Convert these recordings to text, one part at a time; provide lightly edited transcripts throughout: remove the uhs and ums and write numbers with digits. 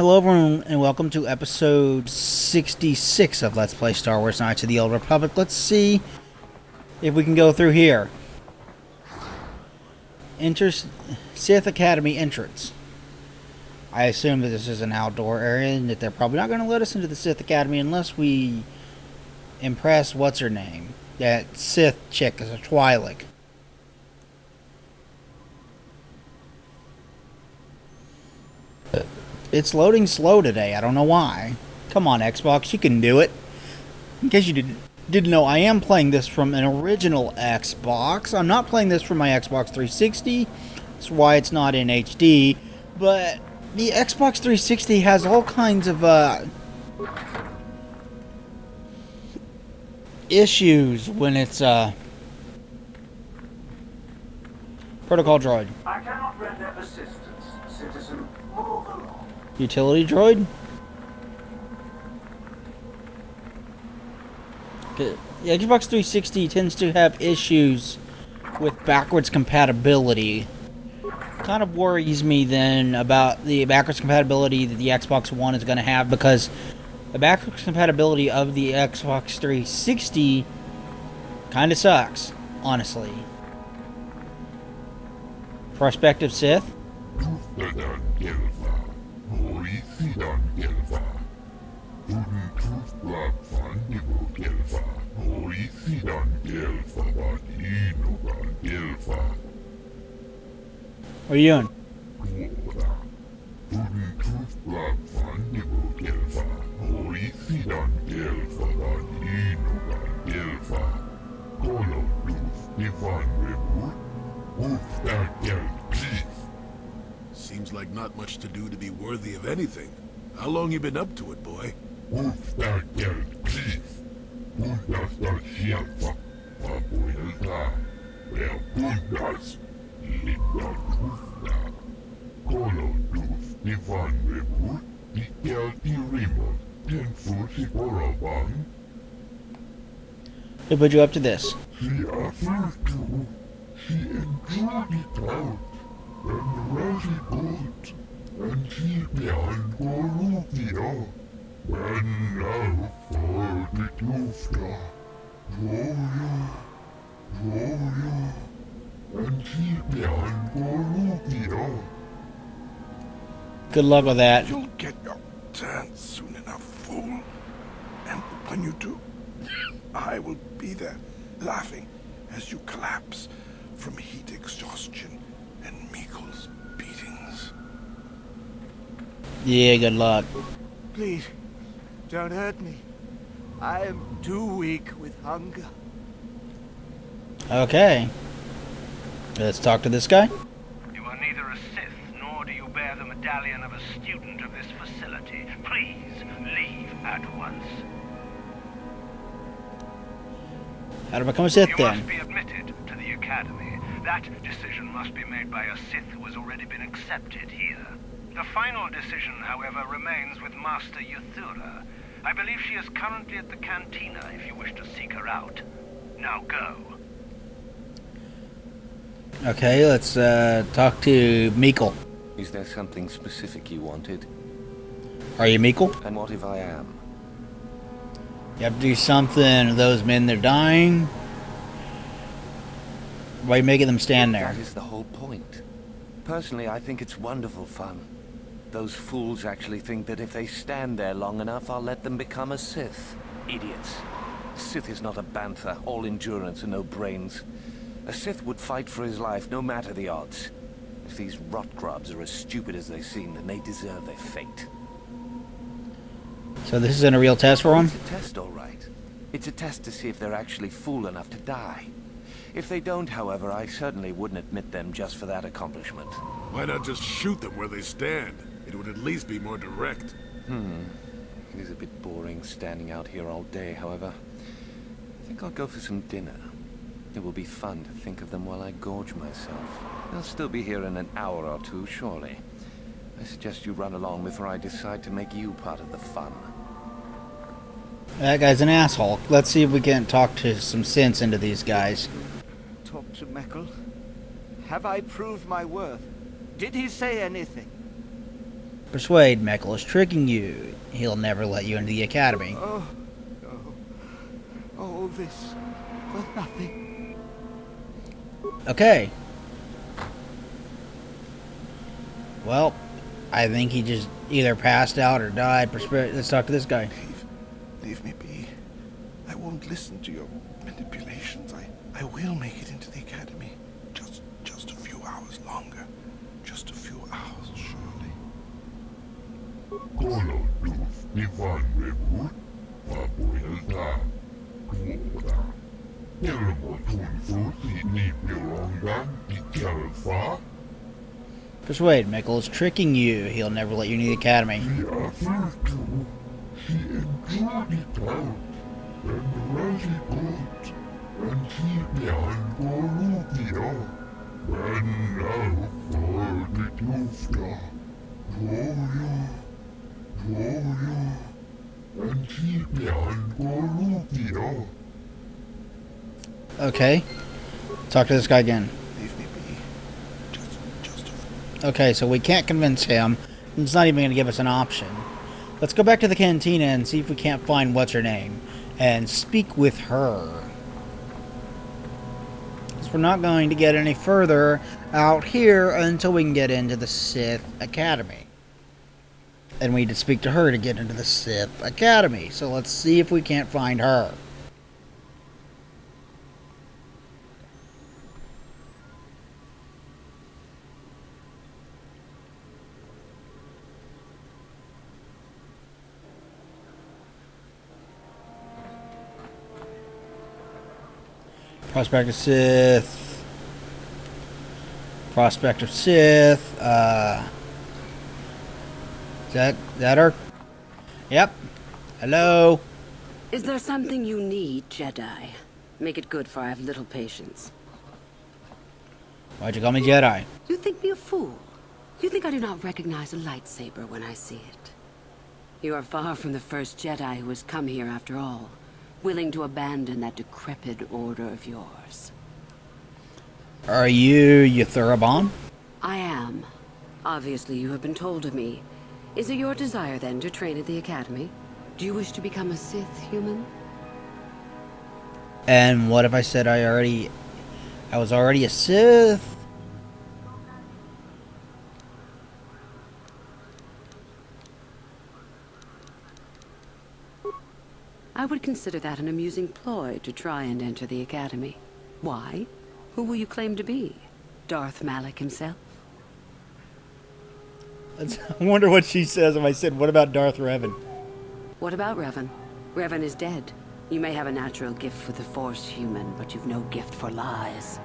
Hello everyone and welcome to episode 66 of Let's Play Star Wars Knights of the Old Republic. Let's see if we can go through here. Enter Sith Academy entrance. I assume that this is an outdoor area and that they're probably not going to let us into the Sith Academy unless we impress what's her name. That Sith chick is a Twi'lek. It's loading slow today. I don't know why. Come on, Xbox. You can do it. In case you didn't know, I am playing this from an original Xbox. I'm not playing this from my Xbox 360. That's why it's not in HD. But the Xbox 360 has all kinds of issues when it's protocol droid. I cannot render assistance, citizen. Move along. Utility droid? The Xbox 360 tends to have issues with backwards compatibility. Kind of worries me then about the backwards compatibility that the Xbox One is going to have, because the backwards compatibility of the Xbox 360 kind of sucks, honestly. Prospective Sith? What are you doing? Seems like not much to do to be worthy of anything. How long you been up to it, boy? Who put you up to this? Good luck with that. You'll get your turn soon enough, fool. And when you do, I will be there, laughing as you collapse from heat exhaustion and Meekle's beatings. Yeah, good luck. Please, don't hurt me. I am too weak with hunger. Okay. Let's talk to this guy. You are neither a Sith, nor do you bear the medallion of a student of this facility. Please, leave at once. How to become a Sith You then? must be admitted to the Academy. That decision must be made by a Sith who has already been accepted here. The final decision, however, remains with Master Yuthura. I believe she is currently at the cantina if you wish to seek her out. Now go. Okay, let's talk to Meekle. Is there something specific you wanted? Are you Meekle? And what if I am? You have to do something. Those men, they're dying. Why are you making them stand there? That is the whole point. Personally, I think it's wonderful fun. Those fools actually think that if they stand there long enough, I'll let them become a Sith. Idiots. Sith is not a bantha, all endurance and no brains. A Sith would fight for his life, no matter the odds. If these rot grubs are as stupid as they seem, then they deserve their fate. So this isn't a real test for them? It's a test, all right. It's a test to see if they're actually fool enough to die. If they don't, however, I certainly wouldn't admit them just for that accomplishment. Why not just shoot them where they stand? It would at least be more direct. It is a bit boring standing out here all day, however. I think I'll go for some dinner. It will be fun to think of them while I gorge myself. They'll still be here in an hour or two, surely. I suggest you run along before I decide to make you part of the fun. That guy's an asshole. Let's see if we can talk to some sense into these guys. Talk to Meckle. Have I proved my worth? Did he say anything? Persuade Meckel is tricking you. He'll never let you into the Academy. Oh, no. All this for nothing. Okay. Well, I think he just either passed out or died. Let's talk to this guy. Leave me be. I won't listen to your manipulations. I will make it into the Academy. Just a few hours longer. Just a few hours, surely. Persuade Meckel is tricking you. He'll never let you into the Academy. Okay. Talk to this guy again. Leave me be. Just a Okay, so we can't convince him. It's not even going to give us an option. Let's go back to the cantina and see if we can't find what's her name and speak with her. Because we're not going to get any further out here until we can get into the Sith Academy. And we need to speak to her to get into the Sith Academy. So let's see if we can't find her. Prospect of Sith. Prospect of Sith. Is that her? Yep. Hello. Is there something you need, Jedi? Make it good, for I have little patience. Why'd you call me Jedi? You think me a fool? You think I do not recognize a lightsaber when I see it? You are far from the first Jedi who has come here after all, willing to abandon that decrepit order of yours. Are you Yuthurabon? I am. Obviously, you have been told of me. Is it your desire, then, to train at the Academy? Do you wish to become a Sith human? And what if I said I was already a Sith? I would consider that an amusing ploy to try and enter the Academy. Why? Who will you claim to be? Darth Malak himself? I wonder what she says if I said, what about Darth Revan? What about Revan? Revan is dead. You may have a natural gift for the Force, human, but you've no gift for lies.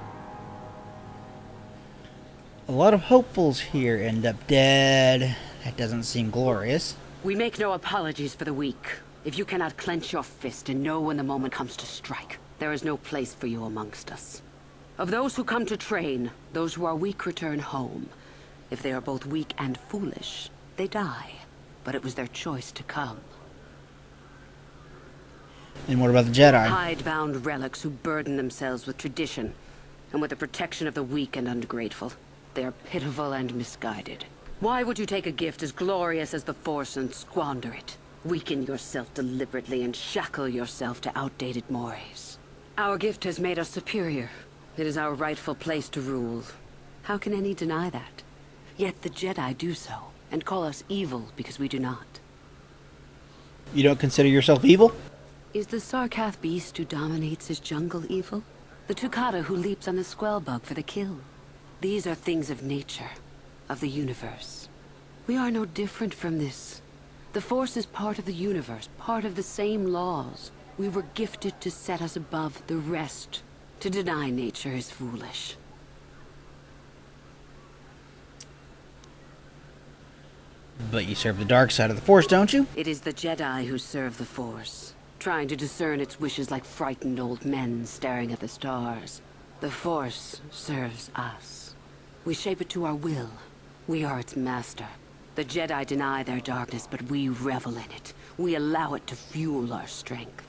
A lot of hopefuls here end up dead. That doesn't seem glorious. We make no apologies for the weak. If you cannot clench your fist and know when the moment comes to strike, there is no place for you amongst us. Of those who come to train, those who are weak return home. If they are both weak and foolish, they die. But it was their choice to come. And what about the Jedi? Hidebound relics who burden themselves with tradition, and with the protection of the weak and ungrateful. They are pitiful and misguided. Why would you take a gift as glorious as the Force and squander it? Weaken yourself deliberately and shackle yourself to outdated mores. Our gift has made us superior. It is our rightful place to rule. How can any deny that? Yet the Jedi do so, and call us evil because we do not. You don't consider yourself evil? Is the Sarkath beast who dominates his jungle evil? The Tukata who leaps on the Squellbug for the kill? These are things of nature, of the universe. We are no different from this. The Force is part of the universe, part of the same laws. We were gifted to set us above the rest. To deny nature is foolish. But you serve the dark side of the Force, don't you? It is the Jedi who serve the Force, trying to discern its wishes like frightened old men staring at the stars. The Force serves us. We shape it to our will. We are its master. The Jedi deny their darkness, but we revel in it. We allow it to fuel our strength.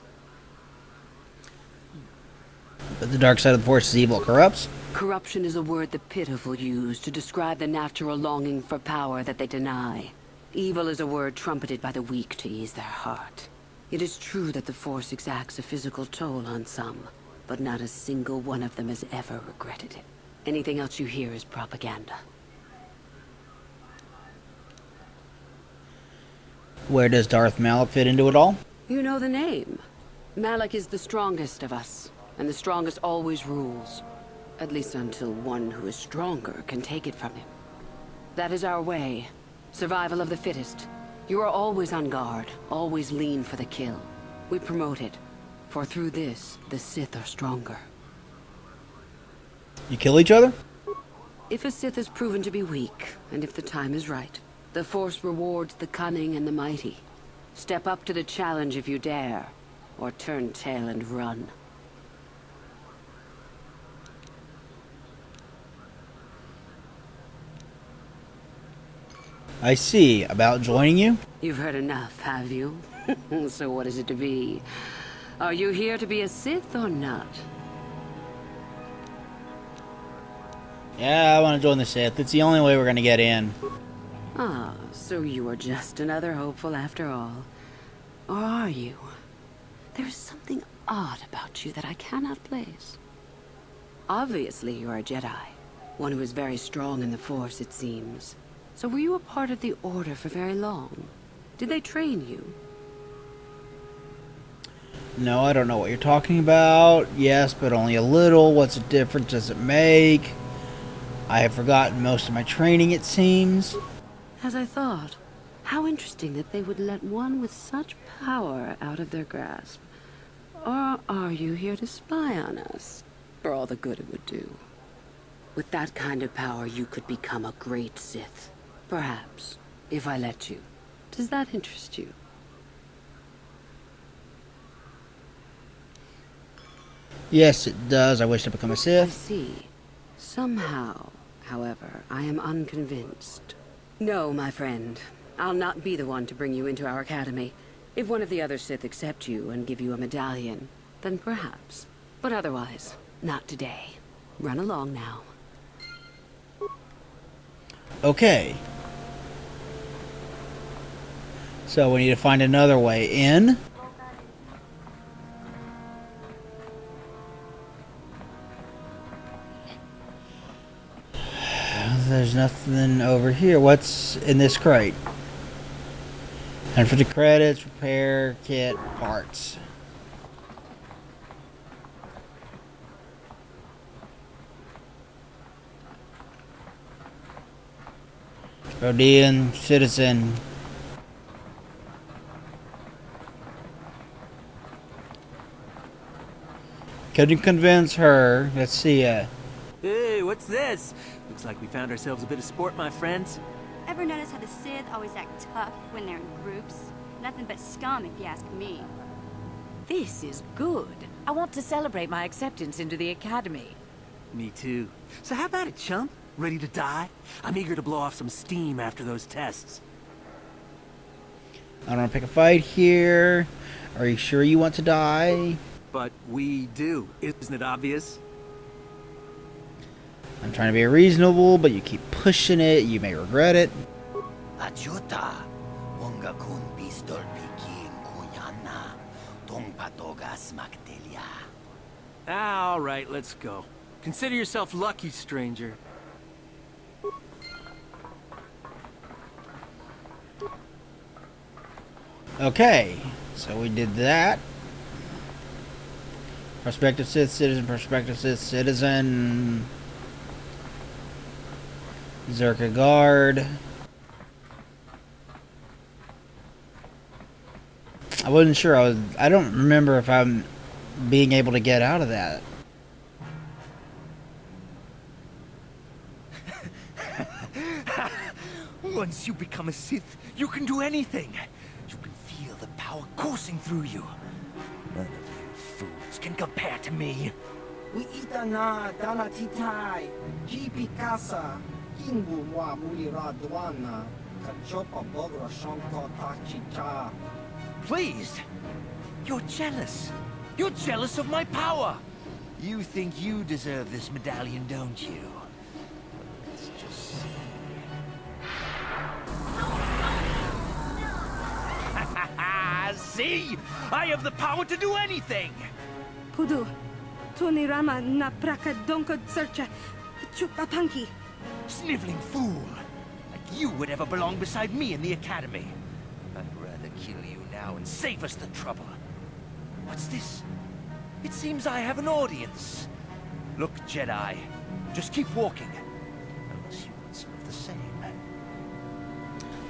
But the dark side of the Force is evil corrupts? Corruption is a word the pitiful use to describe the natural longing for power that they deny. Evil is a word trumpeted by the weak to ease their heart. It is true that the Force exacts a physical toll on some, but not a single one of them has ever regretted it. Anything else you hear is propaganda. Where does Darth Malak fit into it all? You know the name. Malak is the strongest of us, and the strongest always rules. At least until one who is stronger can take it from him. That is our way. Survival of the fittest. You are always on guard, always lean for the kill. We promote it, for through this, the Sith are stronger. You kill each other? If a Sith is proven to be weak, and if the time is right, the Force rewards the cunning and the mighty. Step up to the challenge if you dare, or turn tail and run. I see. About joining you? You've heard enough, have you? So what is it to be? Are you here to be a Sith or not? Yeah, I want to join the Sith. It's the only way we're going to get in. Ah, so you are just another hopeful after all. Or are you? There is something odd about you that I cannot place. Obviously, you are a Jedi. One who is very strong in the Force, it seems. So were you a part of the Order for very long? Did they train you? No, I don't know what you're talking about. Yes, but only a little. What's the difference does it make? I have forgotten most of my training, it seems. As I thought. How interesting that they would let one with such power out of their grasp. Or are you here to spy on us? For all the good it would do. With that kind of power, you could become a great Sith. Perhaps, if I let you. Does that interest you? Yes, it does. I wish to become a I Sith. see. Somehow, however, I am unconvinced. No, my friend. I'll not be the one to bring you into our academy. If one of the other Sith accept you and give you a medallion, then perhaps. But otherwise, not today. Run along now. Okay. So we need to find another way in. There's nothing over here. What's in this crate? And for the credits, repair kit, parts. Rhodian citizen. Could you convince her? Let's see. Hey, what's this? Looks like we found ourselves a bit of sport, my friends. Ever notice how the Sith always act tough when they're in groups? Nothing but scum, if you ask me. This is good. I want to celebrate my acceptance into the Academy. Me too. So how about it, chump? Ready to die? I'm eager to blow off some steam after those tests. I don't want to pick a fight here. Are you sure you want to die? But we do. Isn't it obvious? I'm trying to be reasonable, but you keep pushing it. You may regret it. Ajuta, wonga kun pistol pikin kunyana, tongpatoga smaktelia. All right, let's go. Consider yourself lucky, stranger. Okay, so we did that. Prospective Sith citizen, prospective Sith citizen. Zerka guard. I wasn't sure. I don't remember if I'm being able to get out of that. Once you become a Sith, you can do anything. You can feel the power coursing through you. None of you fools can compare to me. We itana dana titai, jibi kasa, hingu wa mulira duana, kachopa bogra shanko tachicha. Please! You're jealous. You're jealous of my power. You think you deserve this medallion, don't you? Let's just see. see? I have the power to do anything! Pudu, Tunirama na praka donko searcha chupapanki. Sniveling fool! Like you would ever belong beside me in the Academy. I'd rather kill you now and save us the trouble. What's this? It seems I have an audience. Look, Jedi, just keep walking. Unless you want some of the same.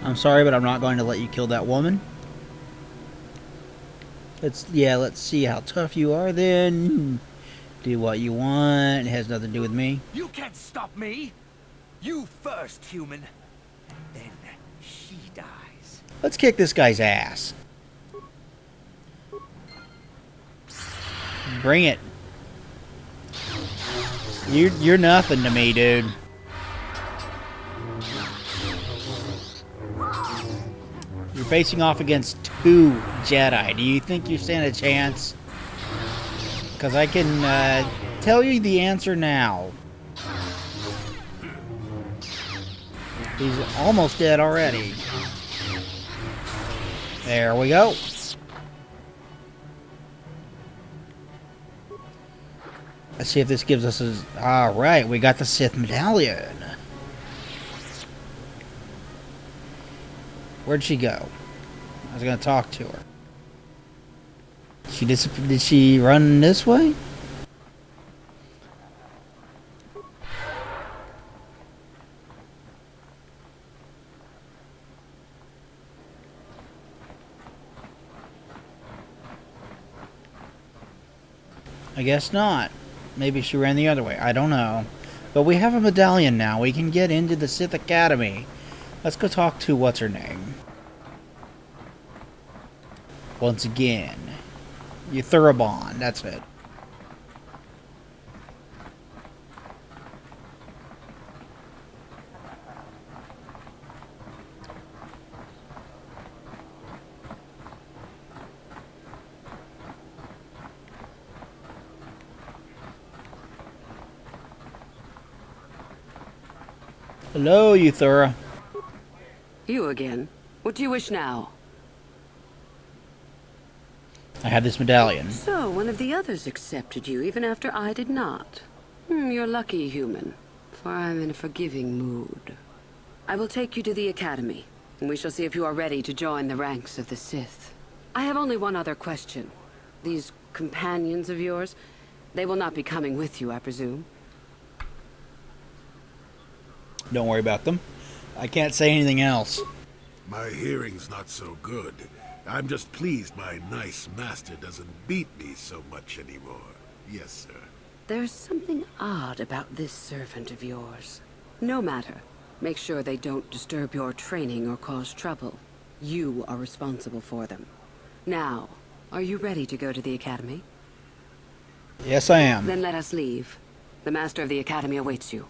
I'm sorry, but I'm not going to let you kill that woman. Let's see how tough you are then. Do what you want. It has nothing to do with me. You can't stop me! You first, human. Then she dies. Let's kick this guy's ass. Bring it. You're nothing to me, dude. You're facing off against 2 Jedi. Do you think you stand a chance? Because I can tell you the answer now. He's almost dead already. There we go. Let's see if this gives us a... Alright, we got the Sith Medallion. Where'd she go? I was gonna talk to her. Did she run this way? I guess not. Maybe she ran the other way. I don't know. But we have a medallion now. We can get into the Sith Academy. Let's go talk to what's her name. Once again. Euthurabon. That's it. Hello, Euthura. You again. What do you wish now? I have this medallion. So, one of the others accepted you, even after I did not. You're lucky, human, for I'm in a forgiving mood. I will take you to the Academy, and we shall see if you are ready to join the ranks of the Sith. I have only one other question. These companions of yours, they will not be coming with you, I presume? Don't worry about them. I can't say anything else. My hearing's not so good. I'm just pleased my nice master doesn't beat me so much anymore. Yes, sir. There's something odd about this servant of yours. No matter. Make sure they don't disturb your training or cause trouble. You are responsible for them. Now, are you ready to go to the Academy? Yes, I am. Then let us leave. The Master of the Academy awaits you.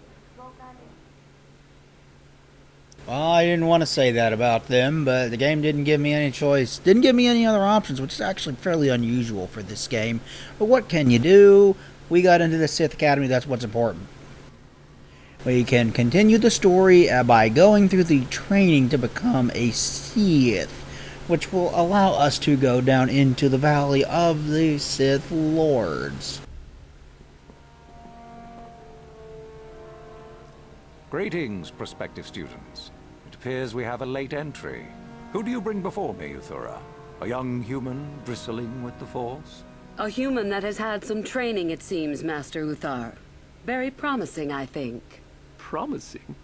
Well, I didn't want to say that about them, but the game didn't give me any choice. Didn't give me any other options, which is actually fairly unusual for this game. But what can you do? We got into the Sith Academy, that's what's important. We can continue the story by going through the training to become a Sith, which will allow us to go down into the Valley of the Sith Lords. Greetings, prospective students. It appears we have a late entry. Who do you bring before me, Euthura? A young human bristling with the Force? A human that has had some training, it seems, Master Uthar. Very promising, I think. Promising?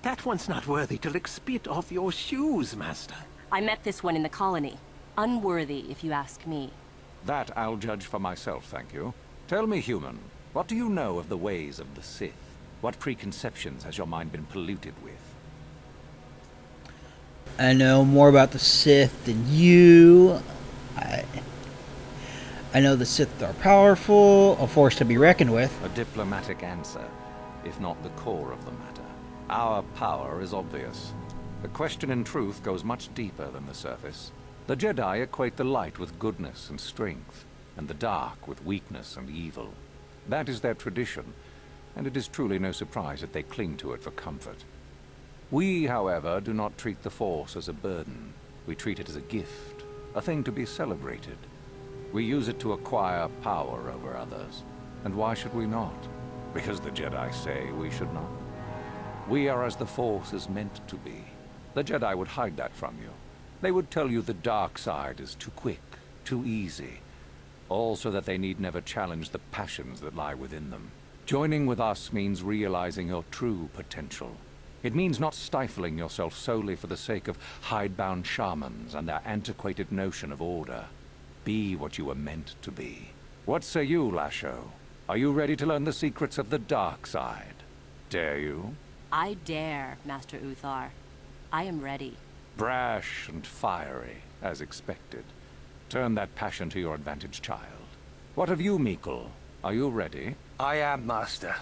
That one's not worthy to lick spit off your shoes, Master. I met this one in the colony. Unworthy, if you ask me. That I'll judge for myself, thank you. Tell me, human, what do you know of the ways of the Sith? What preconceptions has your mind been polluted with? I know more about the Sith than you. I know the Sith are powerful, a force to be reckoned with. A diplomatic answer, if not the core of the matter. Our power is obvious. The question in truth goes much deeper than the surface. The Jedi equate the light with goodness and strength, and the dark with weakness and evil. That is their tradition, and it is truly no surprise that they cling to it for comfort. We, however, do not treat the Force as a burden. We treat it as a gift, a thing to be celebrated. We use it to acquire power over others. And why should we not? Because the Jedi say we should not. We are as the Force is meant to be. The Jedi would hide that from you. They would tell you the dark side is too quick, too easy. All so that they need never challenge the passions that lie within them. Joining with us means realizing your true potential. It means not stifling yourself solely for the sake of hidebound shamans and their antiquated notion of order. Be what you were meant to be. What say you, Lasho? Are you ready to learn the secrets of the dark side? Dare you? I dare, Master Uthar. I am ready. Brash and fiery, as expected. Turn that passion to your advantage, child. What of you, Mikkel? Are you ready? I am, Master.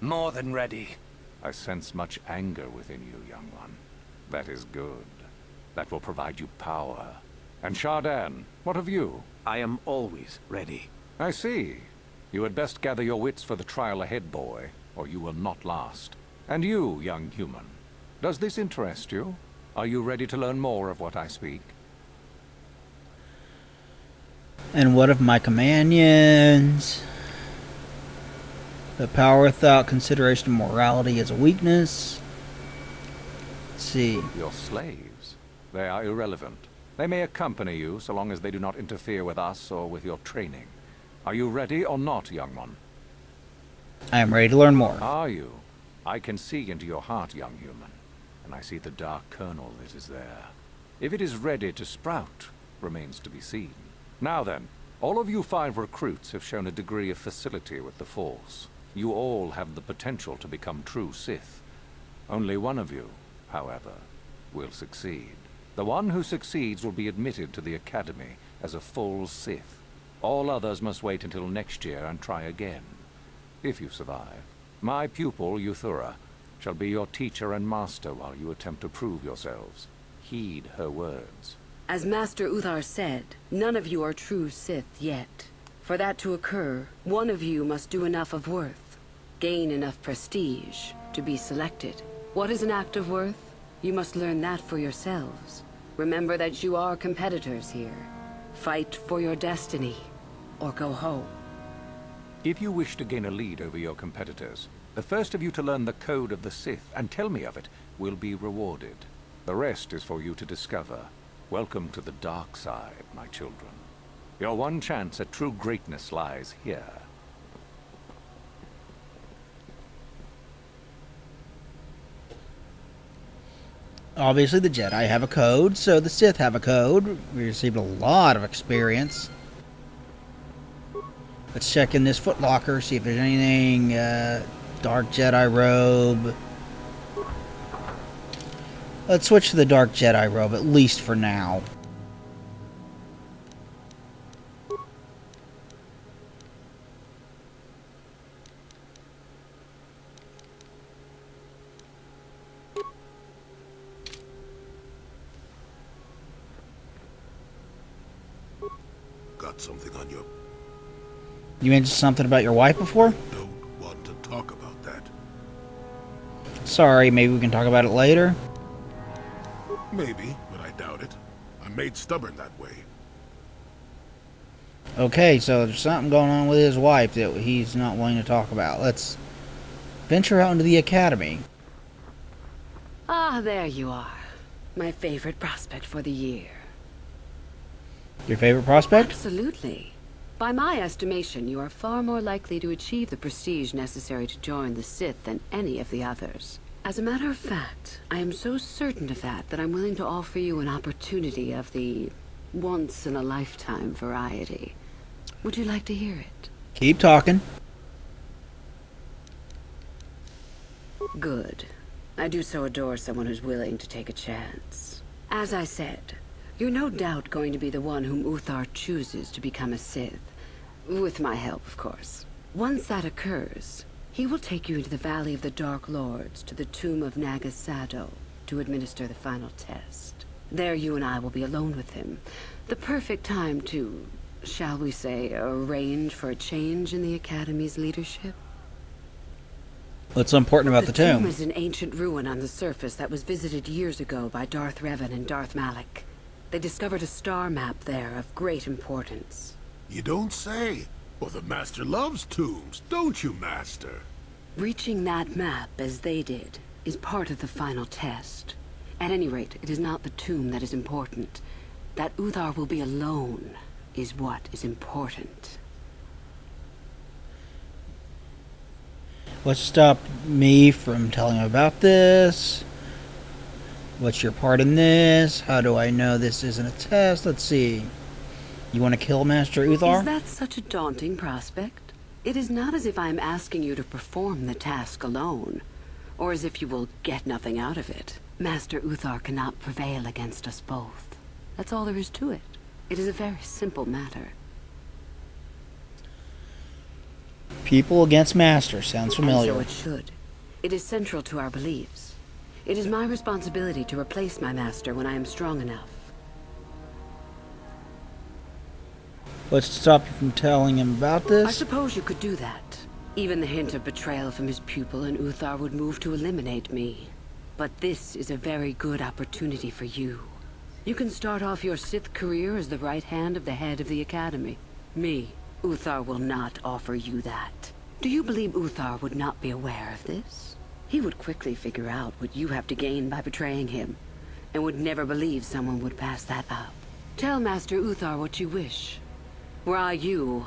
More than ready. I sense much anger within you, young one. That is good. That will provide you power. And Shardan, what of you? I am always ready. I see. You had best gather your wits for the trial ahead, boy, or you will not last. And you, young human, does this interest you? Are you ready to learn more of what I speak? And what of my companions? The power without consideration of morality is a weakness. Let's see. Your slaves. They are irrelevant. They may accompany you so long as they do not interfere with us or with your training. Are you ready or not, young one? I am ready to learn more. Are you? I can see into your heart, young human, and I see the dark kernel that is there. If it is ready to sprout, remains to be seen. Now then, all of you 5 recruits have shown a degree of facility with the Force. You all have the potential to become true Sith. Only one of you, however, will succeed. The one who succeeds will be admitted to the Academy as a full Sith. All others must wait until next year and try again. If you survive, my pupil, Euthura, shall be your teacher and master while you attempt to prove yourselves. Heed her words. As Master Uthar said, none of you are true Sith yet. For that to occur, one of you must do enough of worth, gain enough prestige, to be selected. What is an act of worth? You must learn that for yourselves. Remember that you are competitors here. Fight for your destiny, or go home. If you wish to gain a lead over your competitors, the first of you to learn the code of the Sith and tell me of it will be rewarded. The rest is for you to discover. Welcome to the dark side, my children. Your one chance at true greatness lies here. Obviously, the Jedi have a code, so the Sith have a code. We received a lot of experience. Let's check in this footlocker, see if there's anything. Dark Jedi robe. Let's switch to the Dark Jedi robe, at least for now. Got something on your... You mentioned something about your wife before? Don't want to talk about that. Sorry, maybe we can talk about it later. Maybe, but I doubt it. I'm made stubborn that way. Okay, so there's something going on with his wife that he's not willing to talk about. Let's venture out into the Academy. Ah, there you are. My favorite prospect for the year. Your favorite prospect? Absolutely. By my estimation, you are far more likely to achieve the prestige necessary to join the Sith than any of the others. As a matter of fact, I am so certain of that I'm willing to offer you an opportunity of the once-in-a-lifetime variety. Would you like to hear it? Keep talking. Good. I do so adore someone who's willing to take a chance. As I said, you're no doubt going to be the one whom Uthar chooses to become a Sith. With my help, of course. Once that occurs, he will take you into the Valley of the Dark Lords to the tomb of Nagasado to administer the final test. There you and I will be alone with him. The perfect time to, shall we say, arrange for a change in the Academy's leadership. What's so important about the tomb? The tomb is an ancient ruin on the surface that was visited years ago by Darth Revan and Darth Malak. They discovered a star map there of great importance. You don't say. Well, the Master loves tombs, don't you, Master? Reaching that map, as they did, is part of the final test. At any rate, it is not the tomb that is important. That Uthar will be alone is what is important. What stopped me from telling him about this? What's your part in this? How do I know this isn't a test? Let's see. You want to kill Master Uthar? Is that such a daunting prospect? It is not as if I am asking you to perform the task alone, or as if you will get nothing out of it. Master Uthar cannot prevail against us both. That's all there is to it. It is a very simple matter. People against Master. Sounds familiar. And so it should. It is central to our beliefs. It is my responsibility to replace my master when I am strong enough. What's to stop you from telling him about this? I suppose you could do that. Even the hint of betrayal from his pupil and Uthar would move to eliminate me. But this is a very good opportunity for you. You can start off your Sith career as the right hand of the head of the Academy. Me, Uthar will not offer you that. Do you believe Uthar would not be aware of this? He would quickly figure out what you have to gain by betraying him, and would never believe someone would pass that up. Tell Master Uthar what you wish. Were I you,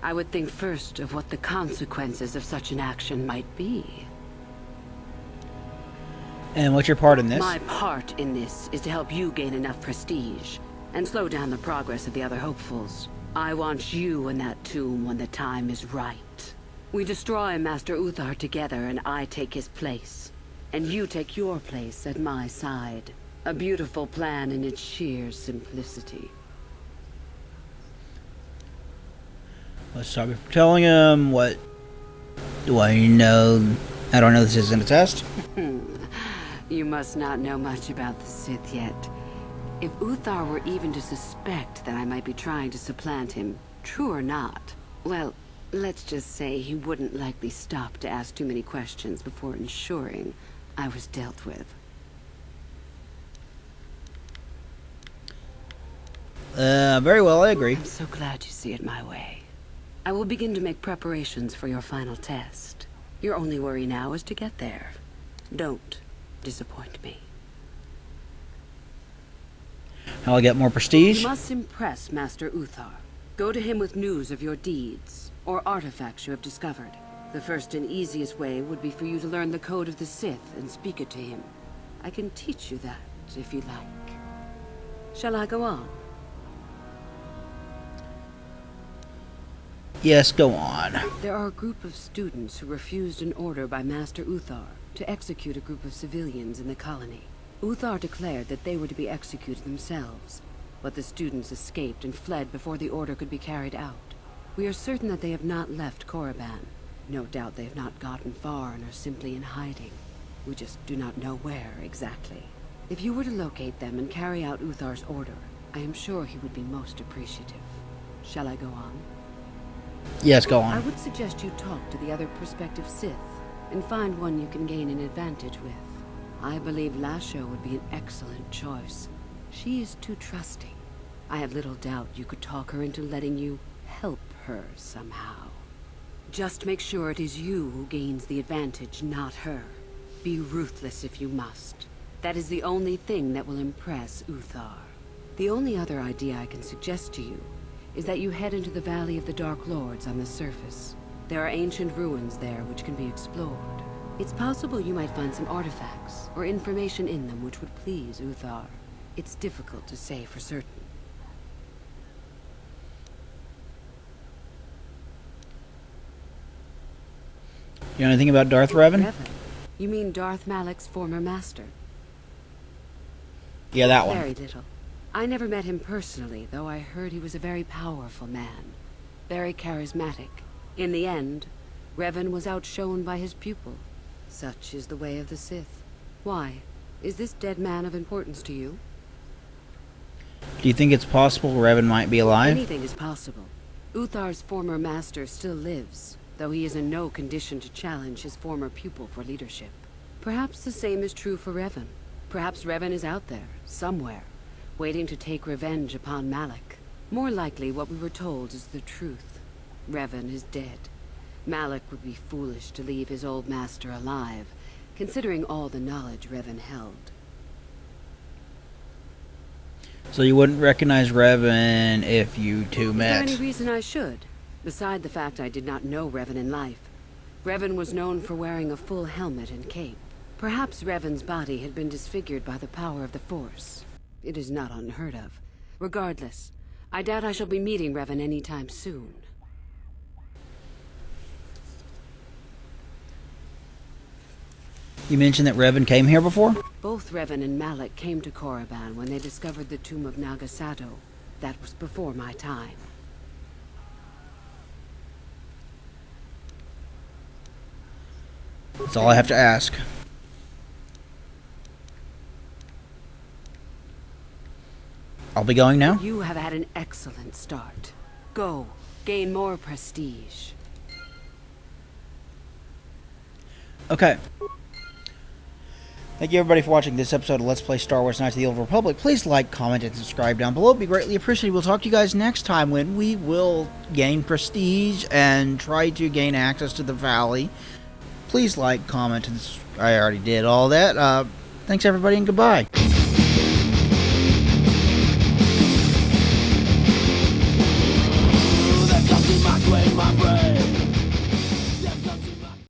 I would think first of what the consequences of such an action might be. And what's your part in this? My part in this is to help you gain enough prestige, and slow down the progress of the other hopefuls. I want you in that tomb when the time is right. We destroy Master Uthar together, and I take his place. And you take your place at my side. A beautiful plan in its sheer simplicity. Let's stop you from telling him. What do I know? I don't know this isn't a test. You must not know much about the Sith yet. If Uthar were even to suspect that I might be trying to supplant him, true or not, well, let's just say he wouldn't likely stop to ask too many questions before ensuring I was dealt with. Very well, I agree. I'm so glad you see it my way. I will begin to make preparations for your final test. Your only worry now is to get there. Don't disappoint me. How I get more prestige? You must impress Master Uthar. Go to him with news of your deeds, or artifacts you have discovered. The first and easiest way would be for you to learn the code of the Sith and speak it to him. I can teach you that, if you like. Shall I go on? Yes, go on. There are a group of students who refused an order by Master Uthar to execute a group of civilians in the colony. Uthar declared that they were to be executed themselves, but the students escaped and fled before the order could be carried out. We are certain that they have not left Korriban. No doubt they have not gotten far and are simply in hiding. We just do not know where exactly. If you were to locate them and carry out Uthar's order, I am sure he would be most appreciative. Shall I go on? Yes, go on. I would suggest you talk to the other prospective Sith and find one you can gain an advantage with. I believe Lasho would be an excellent choice. She is too trusting. I have little doubt you could talk her into letting you help her somehow. Just make sure it is you who gains the advantage, not her. Be ruthless if you must. That is the only thing that will impress Uthar. The only other idea I can suggest to you is that you head into the Valley of the Dark Lords on the surface. There are ancient ruins there which can be explored. It's possible you might find some artifacts or information in them which would please Uthar. It's difficult to say for certain. You know anything about Darth Revan? Revan? You mean Darth Malak's former master? Yeah, that one. Very little. I never met him personally, though I heard he was a very powerful man. Very charismatic. In the end, Revan was outshone by his pupil. Such is the way of the Sith. Why? Is this dead man of importance to you? Do you think it's possible Revan might be alive? Anything is possible. Uthar's former master still lives, though he is in no condition to challenge his former pupil for leadership. Perhaps the same is true for Revan. Perhaps Revan is out there, somewhere, waiting to take revenge upon Malik. More likely, what we were told is the truth. Revan is dead. Malik would be foolish to leave his old master alive, considering all the knowledge Revan held. So you wouldn't recognize Revan if you two Is met? there any reason I should? Beside the fact I did not know Revan in life. Revan was known for wearing a full helmet and cape. Perhaps Revan's body had been disfigured by the power of the Force. It is not unheard of. Regardless, I doubt I shall be meeting Revan anytime soon. You mentioned that Revan came here before? Both Revan and Malik came to Korriban when they discovered the tomb of Nagasato. That was before my time. That's all I have to ask. I'll be going now? You have had an excellent start. Go, gain more prestige. Okay. Thank you everybody for watching this episode of Let's Play Star Wars Knights of the Old Republic. Please like, comment, and subscribe down below. It'd be greatly appreciated. We'll talk to you guys next time when we will gain prestige and try to gain access to the Valley. Please like, comment, and I already did all that. Thanks everybody and goodbye.